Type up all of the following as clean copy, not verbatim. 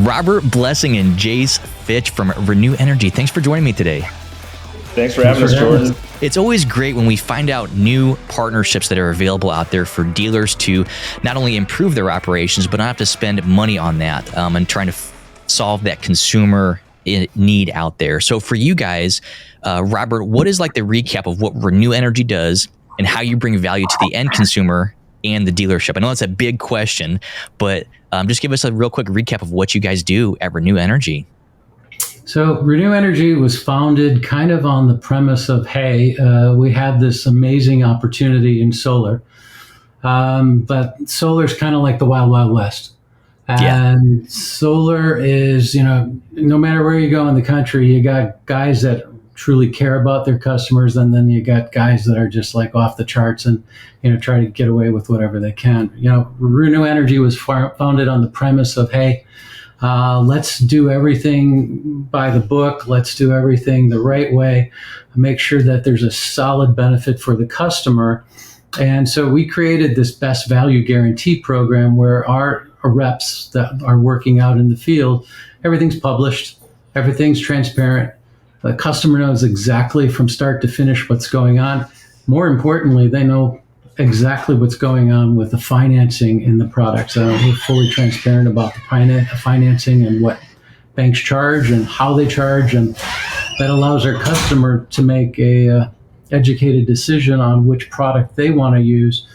Robert, Blessing, and Jayce Fitch from Renew Energy. Thanks for joining me today. Thanks for having us, Jordan. It's always great when we find out new partnerships that are available out there for dealers to not only improve their operations, but not have to spend money on that and trying to solve that consumer need out there. So for you guys, Robert, what is like the recap of what Renew Energy does and how you bring value to the end consumer and the dealership? I know that's a big question, but just give us a real quick recap of what you guys do at Renew Energy. So Renew Energy was founded kind of on the premise of, hey, we have this amazing opportunity in solar, but solar is kind of like the Wild Wild West. And solar is, no matter where you go in the country, you got guys that truly care about their customers, and then you got guys that are just like off the charts and, try to get away with whatever they can. Renew Energy was founded on the premise of, hey, let's do everything by the book. Let's do everything the right way. Make sure that there's a solid benefit for the customer. And so we created this best value guarantee program where our reps that are working out in the field, everything's published, everything's transparent. The customer knows exactly from start to finish what's going on. More importantly, they know exactly what's going on with the financing in the products. We're fully transparent about the financing and what banks charge and how they charge, and that allows our customer to make a educated decision on which product they want to use.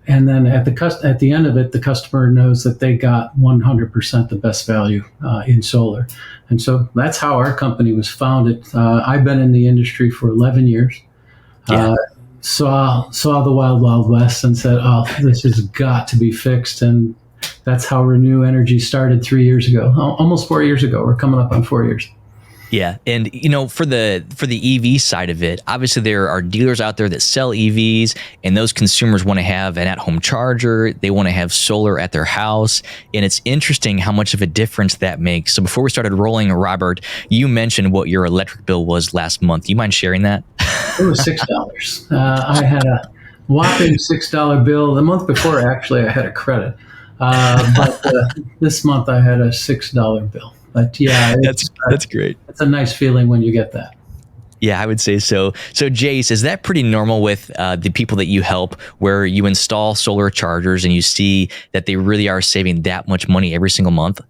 And then at the end of it, the customer knows that they got 100% the best value in solar. And so that's how our company was founded. I've been in the industry for 11 years. Saw the Wild Wild West and said, oh, this has got to be fixed. And that's how Renew Energy started 3 years ago, almost 4 years ago. We're coming up on 4 years. Yeah. And, for the EV side of it, obviously there are dealers out there that sell EVs, and those consumers want to have an at-home charger. They want to have solar at their house. And it's interesting how much of a difference that makes. So before we started rolling, Robert, you mentioned what your electric bill was last month. Do you mind sharing that? It was $6. I had a whopping $6 bill. The month before, actually, I had a credit. But this month I had a $6 bill. But yeah, that's great. It's a nice feeling when you get that. Yeah, I would say so. So Jayce, is that pretty normal with the people that you help, where you install solar chargers and you see that they really are saving that much money every single month?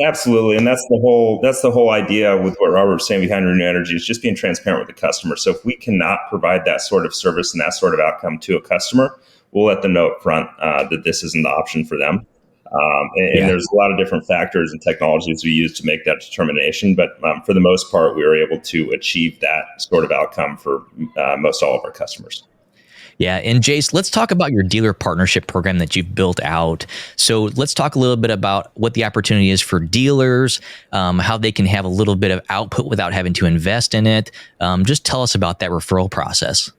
Absolutely, and that's the whole idea with what Robert was saying behind Renew Energy, is just being transparent with the customer. So if we cannot provide that sort of service and that sort of outcome to a customer, we'll let them know up front that this isn't the option for them. And there's a lot of different factors and technologies we use to make that determination. But for the most part, we were able to achieve that sort of outcome for most all of our customers. Yeah. And Jayce, let's talk about your dealer partnership program that you've built out. So let's talk a little bit about what the opportunity is for dealers, how they can have a little bit of output without having to invest in it. Just tell us about that referral process.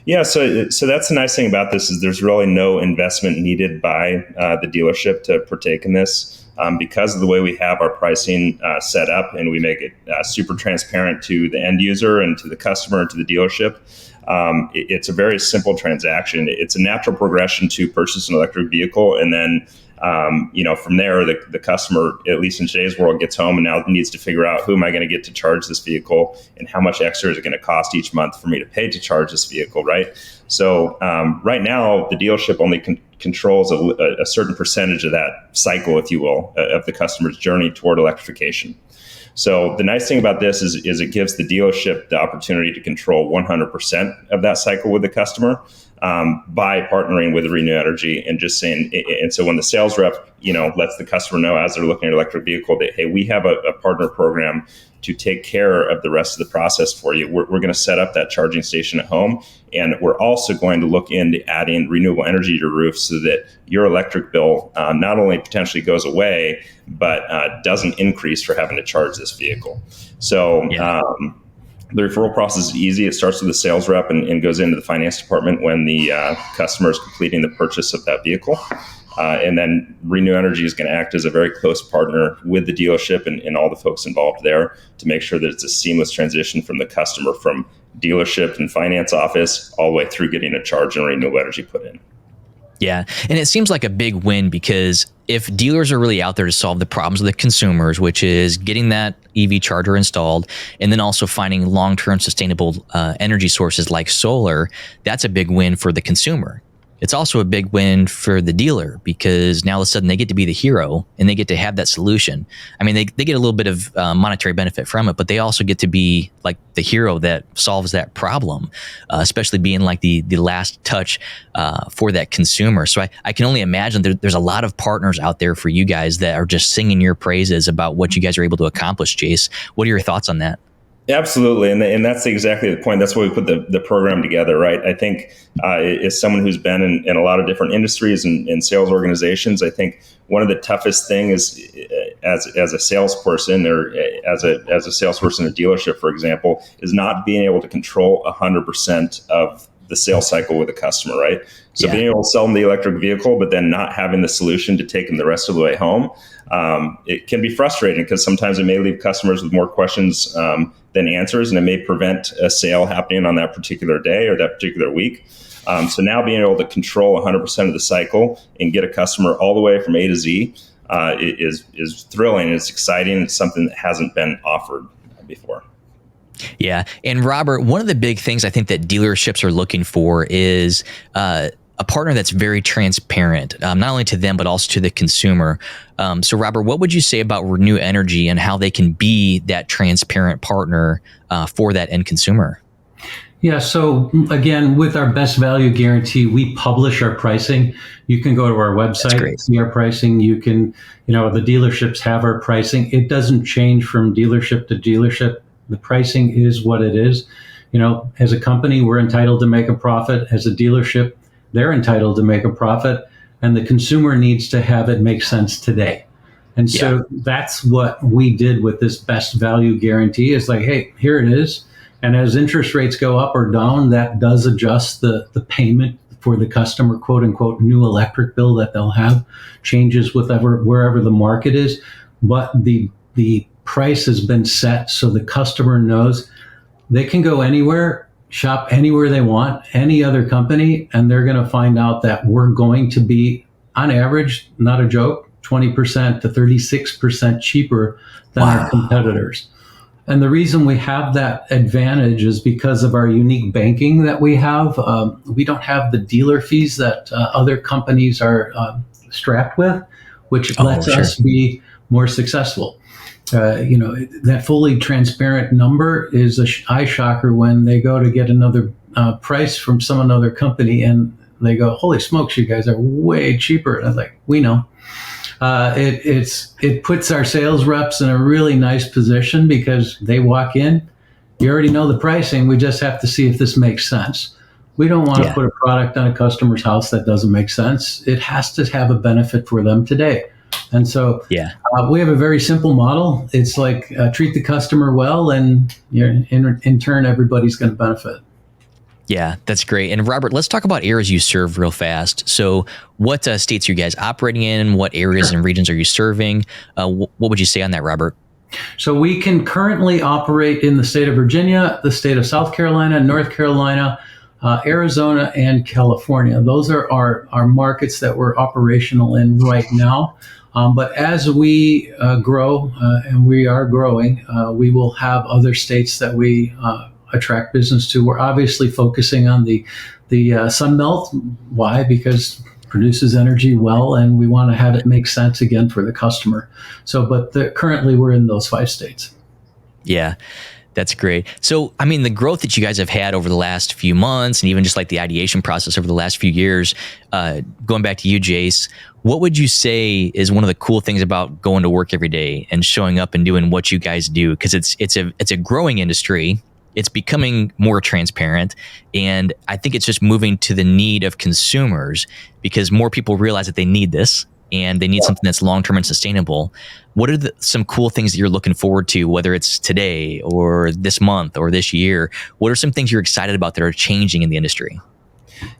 Yeah, so that's the nice thing about this is there's really no investment needed by the dealership to partake in this because of the way we have our pricing set up, and we make it super transparent to the end user and to the customer and to the dealership. It's a very simple transaction. It's a natural progression to purchase an electric vehicle, and then from there, the customer, at least in today's world, gets home and now needs to figure out, who am I going to get to charge this vehicle, and how much extra is it going to cost each month for me to pay to charge this vehicle, right? So right now, the dealership only controls a certain percentage of that cycle, if you will, of the customer's journey toward electrification. So the nice thing about this is it gives the dealership the opportunity to control 100% of that cycle with the customer by partnering with Renew Energy and just saying, and so when the sales rep, lets the customer know as they're looking at an electric vehicle that, hey, we have a partner program to take care of the rest of the process for you. We're going to set up that charging station at home, and we're also going to look into adding renewable energy to your roof so that your electric bill not only potentially goes away, but doesn't increase for having to charge this vehicle. So the referral process is easy. It starts with the sales rep and goes into the finance department when the customer is completing the purchase of that vehicle. And then Renew Energy is going to act as a very close partner with the dealership and all the folks involved there to make sure that it's a seamless transition from the customer from dealership and finance office all the way through getting a charge and renewable energy put in. Yeah. And it seems like a big win because if dealers are really out there to solve the problems of the consumers, which is getting that EV charger installed and then also finding long-term sustainable energy sources like solar, that's a big win for the consumer. It's also a big win for the dealer because now all of a sudden they get to be the hero and they get to have that solution. I mean, they get a little bit of monetary benefit from it, but they also get to be like the hero that solves that problem, especially being like the last touch for that consumer. So I can only imagine there's a lot of partners out there for you guys that are just singing your praises about what you guys are able to accomplish, Jayce. What are your thoughts on that? Absolutely, and that's exactly the point. That's why we put the program together, right? I think as someone who's been in a lot of different industries and sales organizations, I think one of the toughest things as a salesperson or as a salesperson at a dealership, for example, is not being able to control 100% of the sales cycle with a customer, right? So being able to sell them the electric vehicle, but then not having the solution to take them the rest of the way home, it can be frustrating because sometimes it may leave customers with more questions than answers, and it may prevent a sale happening on that particular day or that particular week. So now being able to control 100% of the cycle and get a customer all the way from A to Z is thrilling. It's exciting. It's something that hasn't been offered before. Yeah. And Robert, one of the big things I think that dealerships are looking for is a partner that's very transparent, not only to them, but also to the consumer. So Robert, what would you say about Renew Energy and how they can be that transparent partner for that end consumer? Yeah, so again, with our best value guarantee, we publish our pricing. You can go to our website, see our pricing. You can, the dealerships have our pricing. It doesn't change from dealership to dealership. The pricing is what it is. As a company, we're entitled to make a profit. As a dealership, they're entitled to make a profit. And the consumer needs to have it make sense today. And so that's what we did with this best value guarantee is like, hey, here it is. And as interest rates go up or down, that does adjust the payment for the customer, quote unquote, new electric bill that they'll have, changes wherever the market is. But the price has been set so the customer knows they can go anywhere, shop anywhere they want, any other company, and they're going to find out that we're going to be, on average, not a joke, 20% to 36% cheaper than our competitors. And the reason we have that advantage is because of our unique banking that we have. We don't have the dealer fees that other companies are strapped with, which lets us be more successful. That fully transparent number is an eye shocker when they go to get another price from some another company and they go, holy smokes, you guys are way cheaper. And I was like, we know. It puts our sales reps in a really nice position because they walk in, you already know the pricing. We just have to see if this makes sense. We don't want to put a product on a customer's house that doesn't make sense. It has to have a benefit for them today. And so we have a very simple model. It's like treat the customer well, and in turn, everybody's going to benefit. Yeah, that's great. And Robert, let's talk about areas you serve real fast. So what states are you guys operating in? What areas and regions are you serving? What would you say on that, Robert? So we can currently operate in the state of Virginia, the state of South Carolina, North Carolina, Arizona, and California. Those are our markets that we're operational in right now. But as we grow, and we are growing, we will have other states that we attract business to. We're obviously focusing on the Sun Belt. Why? Because it produces energy well, and we want to have it make sense again for the customer. So, but currently we're in those 5 states. Yeah. That's great. So, I mean, the growth that you guys have had over the last few months and even just like the ideation process over the last few years, going back to you, Jayce, what would you say is one of the cool things about going to work every day and showing up and doing what you guys do? Because it's a growing industry. It's becoming more transparent. And I think it's just moving to the need of consumers because more people realize that they need this and they need something that's long-term and sustainable. What are some cool things that you're looking forward to, whether it's today or this month or this year? What are some things you're excited about that are changing in the industry?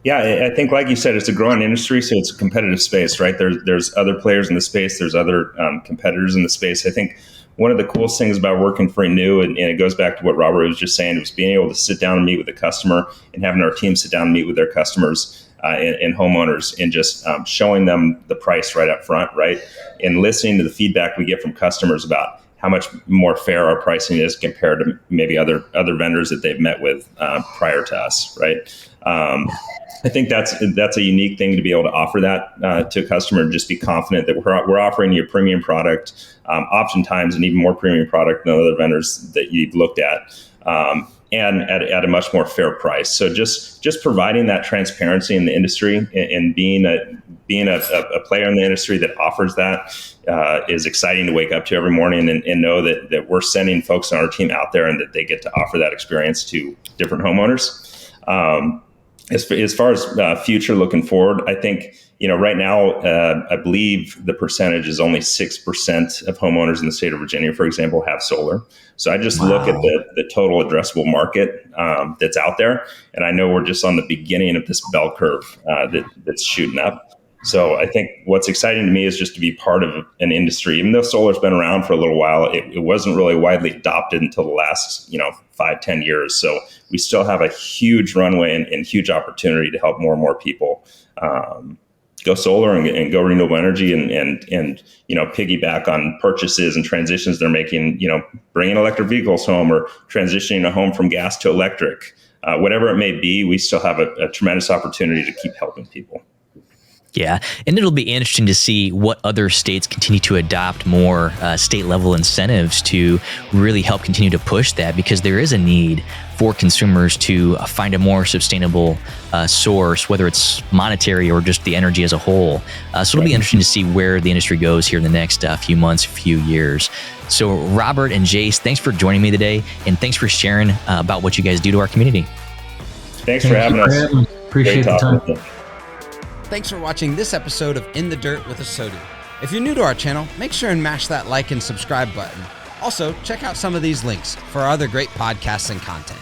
Yeah, I think, like you said, it's a growing industry, so it's a competitive space, right? There's other players in the space. There's other competitors in the space. I think one of the coolest things about working for Renew, and it goes back to what Robert was just saying, was being able to sit down and meet with the customer and having our team sit down and meet with their customers. and homeowners, and just showing them the price right up front, right? And listening to the feedback we get from customers about how much more fair our pricing is compared to maybe other vendors that they've met with prior to us, right? I think that's a unique thing to be able to offer that to a customer, and just be confident that we're offering you a premium product, oftentimes an even more premium product than other vendors that you've looked at, and at a much more fair price. So just providing that transparency in the industry, and being a player in the industry that offers that is exciting to wake up to every morning, and know that we're sending folks on our team out there, and that they get to offer that experience to different homeowners. As far as future looking forward, I think, right now, I believe the percentage is only 6% of homeowners in the state of Virginia, for example, have solar. So I just look at the total addressable market that's out there, and I know we're just on the beginning of this bell curve that's shooting up. So I think what's exciting to me is just to be part of an industry. Even though solar's been around for a little while, it wasn't really widely adopted until the last 5-10 years. So we still have a huge runway and huge opportunity to help more and more people go solar and go renewable energy, and piggyback on purchases and transitions they're making. Bringing electric vehicles home, or transitioning a home from gas to electric, whatever it may be. We still have a tremendous opportunity to keep helping people. Yeah, and it'll be interesting to see what other states continue to adopt more state-level incentives to really help continue to push that, because there is a need for consumers to find a more sustainable source, whether it's monetary or just the energy as a whole. So it'll be interesting to see where the industry goes here in the next few months, few years. So Robert and Jayce, thanks for joining me today, and thanks for sharing about what you guys do to our community. Thanks for having us. Appreciate the time. Thanks for watching this episode of In the Dirt with ASOTU. If you're new to our channel, make sure and mash that like and subscribe button. Also, check out some of these links for our other great podcasts and content.